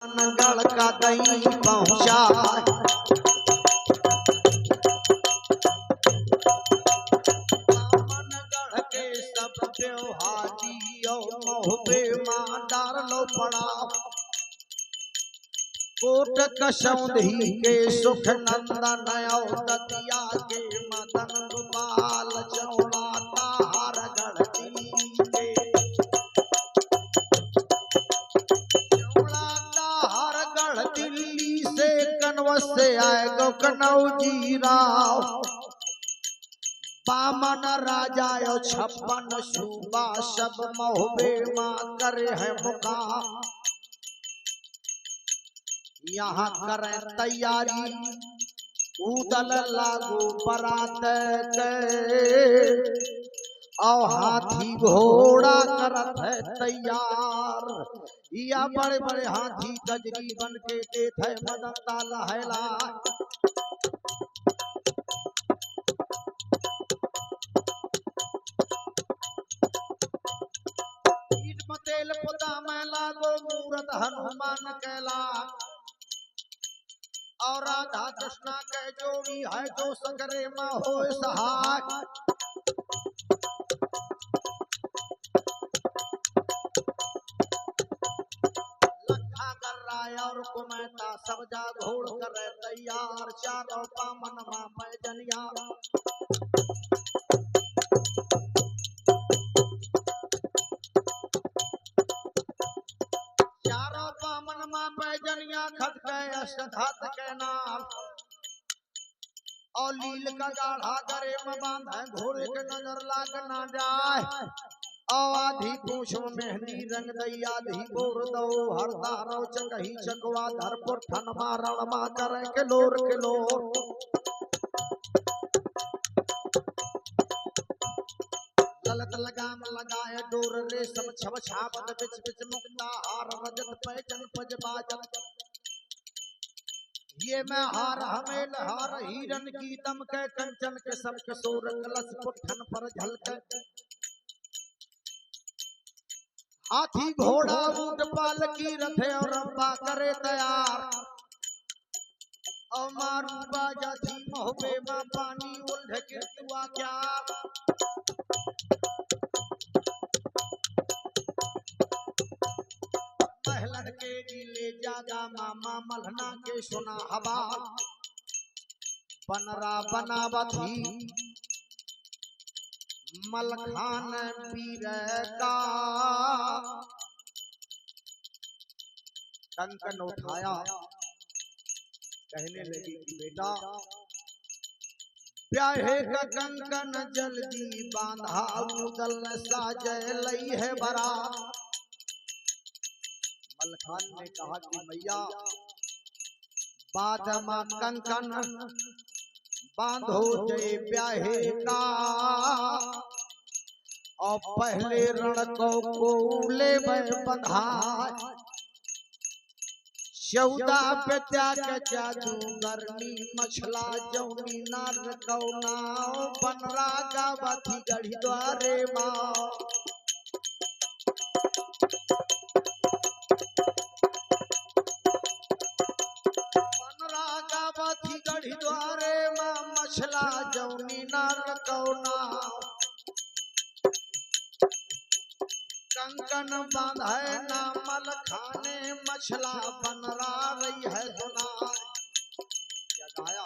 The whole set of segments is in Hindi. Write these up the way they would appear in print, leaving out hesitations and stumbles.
गढ़ का दही पहुँचा गढ़ के सब त्योहारी मोहबे माँ डार लो पड़ा कोट कसौंधी के सुख नंदन दतिया के मदन गोपाल चौड़ा ताहार गढ़ दिल्ली के चौड़ा ताहार गढ़ दिल्ली से कनवस से आए गो कनौजी राव बामन राजा यो 56 सूबा सब मोहबे माँ करे है मुकाम यहाँ करें तैयारी उदल लागू बरात के और हाथी घोड़ा करत है तैयार या बड़े बड़े हाथी गजरी बन के देत है मदन ताला हैला तेल पुता में लागो मूरत हनुमान कैला और राधा कृष्णा के जोड़ी है जो सगरे में हो सहाय लखा कर राय और कुमैता सब जा घोड़ करे तैयार चारों पामन मां पैजनिया चारों पामन मां पैजनिया खटके अष्टधात के नाम और लील का गाढ़ा गरे में बांधा घोड़े के नजर लाग ना जाए और आधी पूछ में मेहंदी रंग दई आधी बोर दो हरदा रो चकही चकवा धरपुर ठन मारण मा करे के लोर ललत लगाम लगाए डोर रेशम छब छापत बिच बिच मुक्ता हार रजत पैजन पज बाजत ये मैं हार हमेल हार हिरन की दम के कंचन के सब किशोर कलश पुठन पर झलके हाथी घोड़ा ऊंट पालकी रथे और रंबा करे तैयार और मारू बाजा थी मोहबे मां पानी उल्ढ़ के तुआ क्या महलन के नीले जागा मामा मलहना के सुना हवा बनरा बनावथी मलखान पीर का कंकन उठाया कहने लगी कि बेटा ब्याहे का कंकन जल्दी बांधा उदल साजय लई है बरा मलखान ने कहा कि मैया बाद मां कंकन बांधो जय ब्याहे का और पहले रण को ले बंधा 14 पे त्याग जादू गर्मी मछला जौनी नार कौना बनरा गावथी गढ़ी द्वारे माँ गढ़ी द्वारे मां मछला जौनी नार कौना कंकन बांधे ना मलखाने मछला बनरा रही है सुना जगाया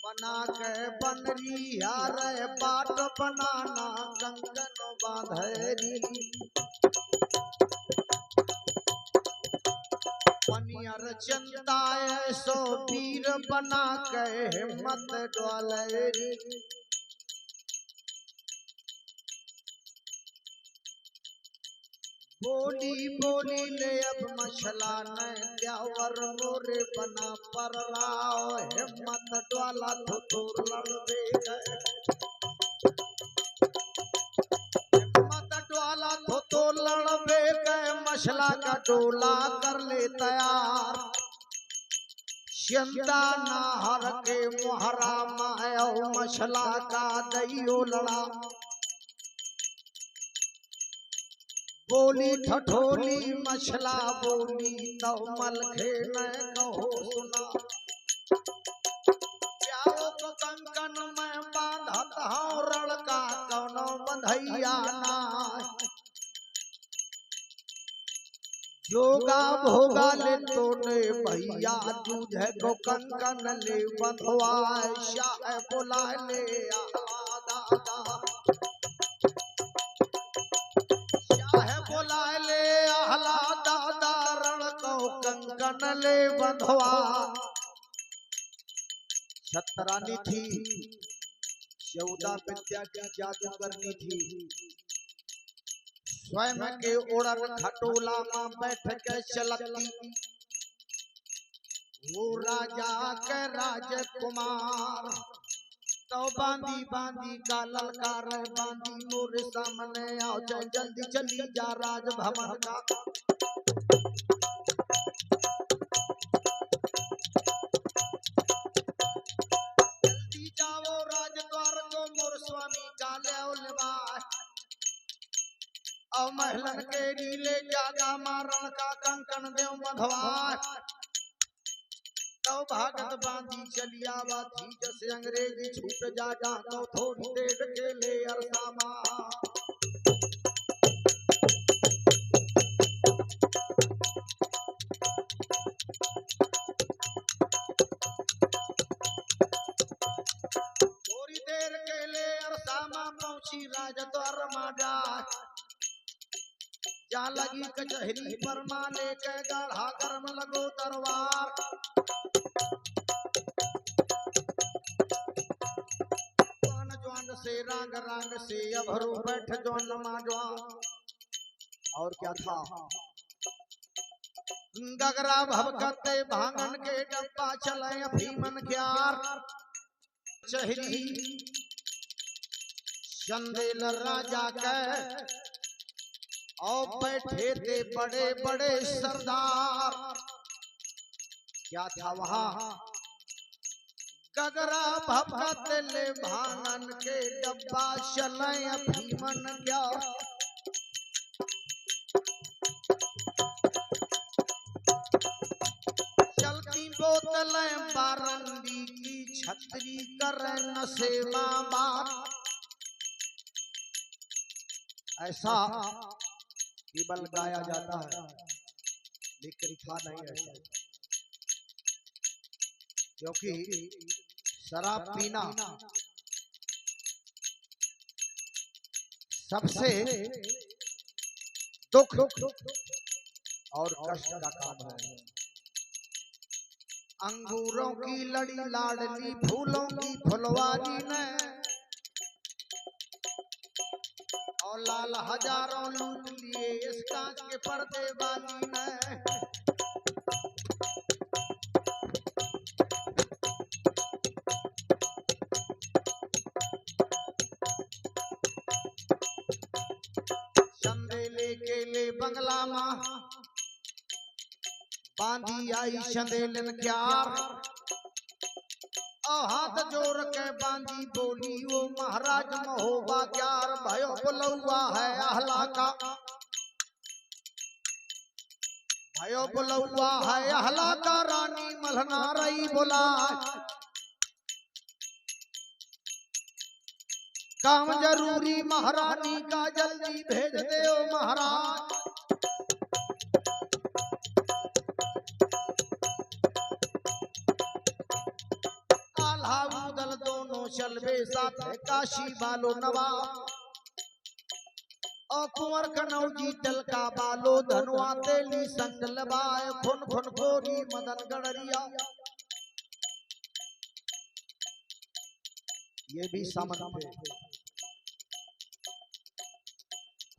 बना के बनरी यार बाट बनाना कंकन बांधेरी पनियर चंदा सो वीर बना के हिम्मत डोलेरी बोली बोली ले अब मछला न द्यावर मोरे बना पर लाओ हिम्मत डोला तो लड़बे तो लड़बे गए मछला का डोला कर ले तैयार चिंता ना हर के मोहरा माया मछला का दइयो लड़ा बोली ठठोली मछला बोली तो मलखे न कहो सुना। प्याओ को कंकन में बांधत हूँ रण का कौनो बंधैया ना। जोगा भोगा ले तो ने भैया दूधे को कंकन ले बंधवाए शाह बुला ले दादा। शाह बुला ले आहला दादा रण को कंकन ले बंधवा। छतरानी थी 14 विद्या की जादू करनी थी। स्वयं के ओढ़न खटोला में बैठ के चलती वो राजा के राजकुमार। तो बांधी बांधी का ललकार बांधी मोरे सामने आओ जल्दी चली जा राजभवन का। जल्दी जाओ राजद्वार को मोर स्वामी का ले और महलन के नीले जागा मारण का कंकन देव बंधवा। तो भागत बांधी चलिया बाथी जैसे अंग्रेजी छूट जा तो थोड़ी देर के ले अरसामा। थोड़ी देर के ले अरसामा पहुंची राजद्वार माजा। जा लगी कचहरी पर माले के गाढ़ा कर्म लगो दरबार। जवान से रांग रांग से अभरो बैठ जवान माजवान। और क्या था गगरा भवकते भांगन के डब्बा चले भीमन क्यार। चहरी चंदेल राजा के और बैठे थे बड़े बड़े सरदार। क्या था वहां गगरा भपकत ले भांगन के डब्बा चले भीमन क्या। चलती बोतलें बारंदी की छतरी कर नशे मां। ऐसा केवल गाया जाता है लेकिन था नहीं ऐसा। क्योंकि शराब पीना सबसे दुख और कष्ट का काम है। अंगूरों की लड़ी लाडली फूलों की फुलवारी ने और लाल हजारों लूट लिए इस कांच के पर्दे वाली ने। चंदेले के ले बंगला मां बांधी आई चंदेलन क्यार। हाथ जोड़ के बांधी बोली वो महाराज महोबा क्यार। भयो बुलौआ है आहला का भयो बुलौआ है आहला का रानी मलहना रही बोला। काम जरूरी महारानी का जल्दी भेज दे ओ महाराज। उदल दोनों चलबे साथ काशी बालो नवा और कुंवर कनौजी टलका बालो धनुआ तेली संग लबाए खुन खुन खोरी मदन गड़रिया। ये भी सामंत थे।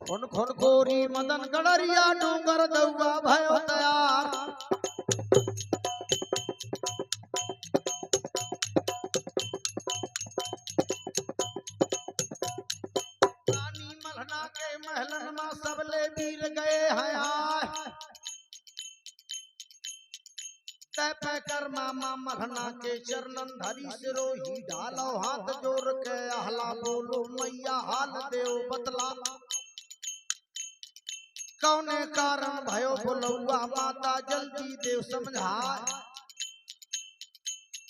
खुन खुन खोरी मदन गड़रिया डूंगर दउआ भयो तैयार। महलन में सबले वीर गए हैं तय कर मामा मलहना के चरणन धरी सिरोही ढालो। हाथ जोड़ के आहला बोलो मैया हाल देव बतला। कौने कारण भयो बुलौआ माता जल्दी देव समझाए।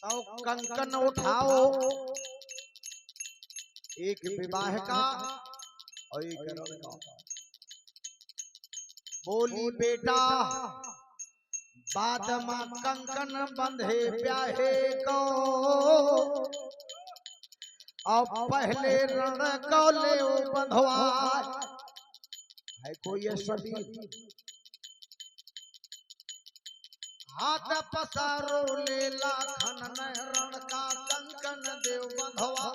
तो कंकन उठाओ, एक विवाह का और एक रण का। बोली बेटा बाद मां कंकन बंधे ब्याहे को, और पहले रण को ले बंधवा है कोई सभी। हाथ पसारो ले लाखन रण का कंकन देव बंधवा।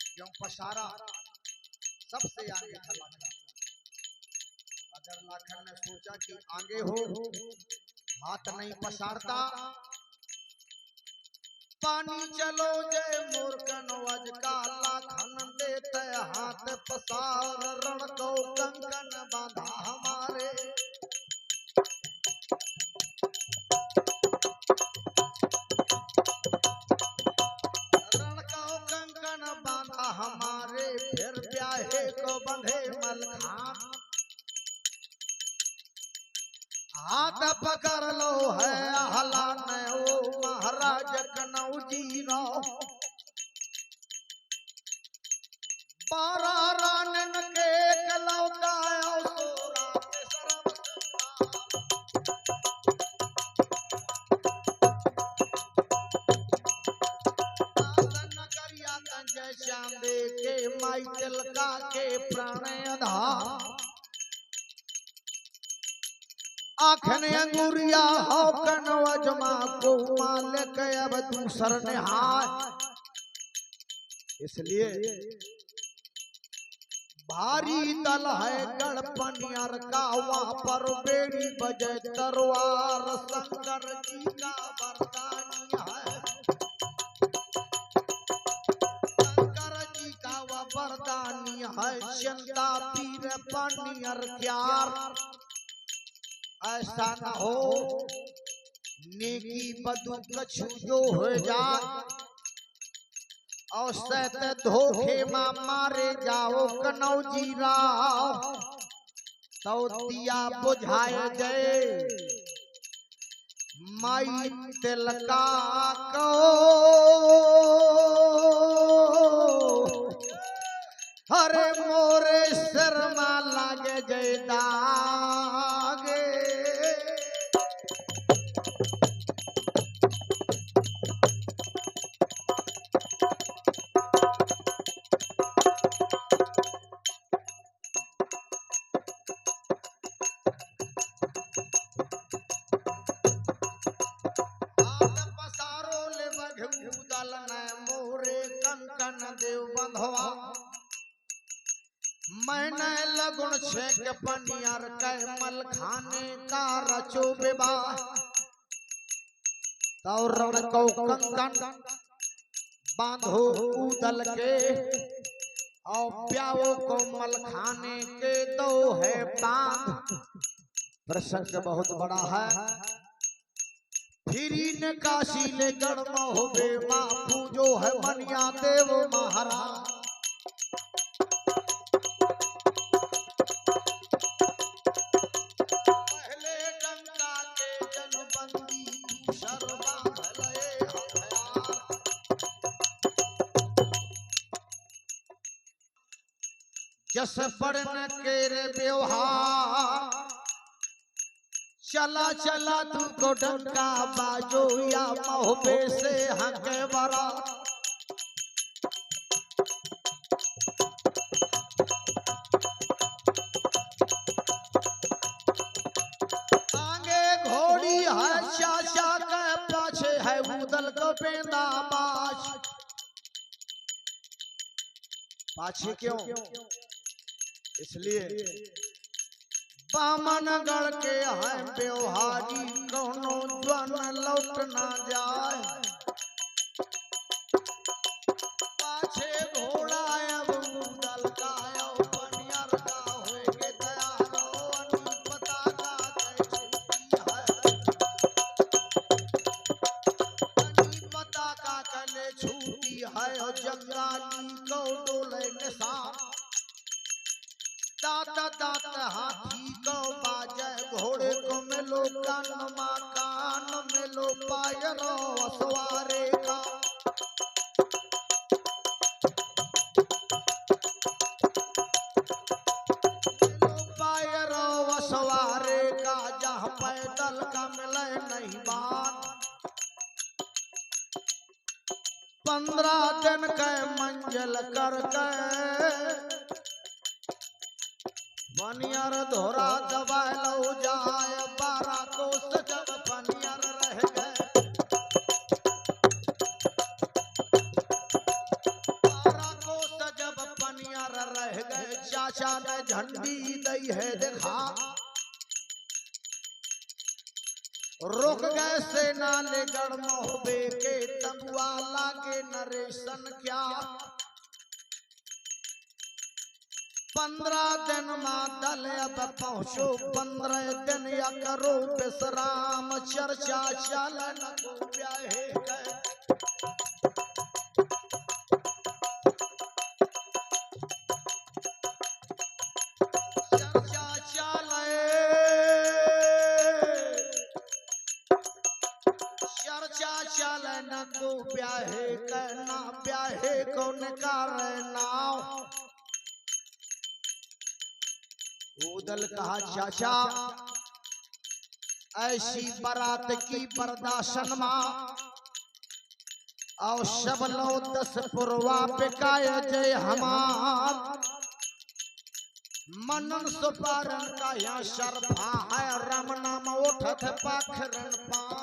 क्यों पसारा? सबसे आगे था लाखन। अगर लाखन ने सोचा कि आगे हो, हाथ नहीं पसारता, पानी चलो जय मूर्खन वज का लाखन देते हाथ पसार रण को कंकन बांधा हमारे। रण को कंकन बांधा हमारे, फिर ब्याहे को बंधे मलखान। हाथ पकड़ लो है हलान ओ महाराज कनौजी राव। 12 रानन के कलौकायो सोरा के सरम आसन करिया कंजय श्याम दे के माई तिलका के प्राण आधार। आखन अंगुरिया हो कनवजमा को मालिक अब दूसर निहाय। इसलिए भारी दल है गढ़पनियर का, वहां पर बेड़ी बजे तरवार शंकर जी का वरदानी है। शंकर जी का वह वरदानी है, चंदा पीर पनियर क्यार। ऐसा न हो नेकी बदू कछु जो हो जाए, और सत धोखे मां मारे जाओ कनौजी राव। तो दिया बुझाए गए माई तिलका को, हरे मोरे शर्मा लागे जय दागे। मोरे कंकन देव बंधवा। मैंने लगुण छेक पनियर कह मल खाने का रचो विवाह। तो रण को कंकन बांधो उदल के, और प्याओ को मल खाने के दो है बांध। प्रसंग बहुत बड़ा है। फिरी ने काशी ले गढ़ महोबे मां पूजो है मनिया देव महाराज। पहले डंका के जनबंदी शर्मा भले हथियार। जस पढ़न के रे व्यवहार, चला चला तुमको डंका बाजो या महोबे से हके बरा। आगे घोड़ी है चाचा के पाछे है उदल को पेंदा बाज। पाछे क्यों? इसलिए बामनगढ़ के है व्यवहारी, कोनो जन लौट ना जाए। पाछे घोड़ा अब उदल का पनियर का होएगे तैयारो। अनी पता का छुट्टी है, अनी पता का कले छुट्टी है। और जंगाली को डोले निशान, हाथी को बाजे घोड़े को मिलो कानमा कान मिलो पायरो सवारे का सवारे का जहाँ पैदल का मिले नहीं बात 15 दिन के मंजिल कर गए पनियर धोरा दबाए लो जाए 12 कोस जब पनियर रह गए 12 कोस जब पनियर रह गए चाचा ने झंडी दी है दिखा रुक गए सेना ले गढ़ मोहबे के तबुआ लागे नरेशन क्या 15 दिन दल अब पहुँचो 15 दिन या करो विश्राम चर्चा चलन को ब्याहे गए चर्चा चले चर्चा चलन को ब्याहे कहना ब्याहे को निकाले नाव उदल कहा चाचा ऐसी बारात की बर्दाश्त मां और सब लो 10 पुरवा पे काय जय हमार मनन सुपारन का यहाँ शर्फा है राम नाम उठत पाखरन पा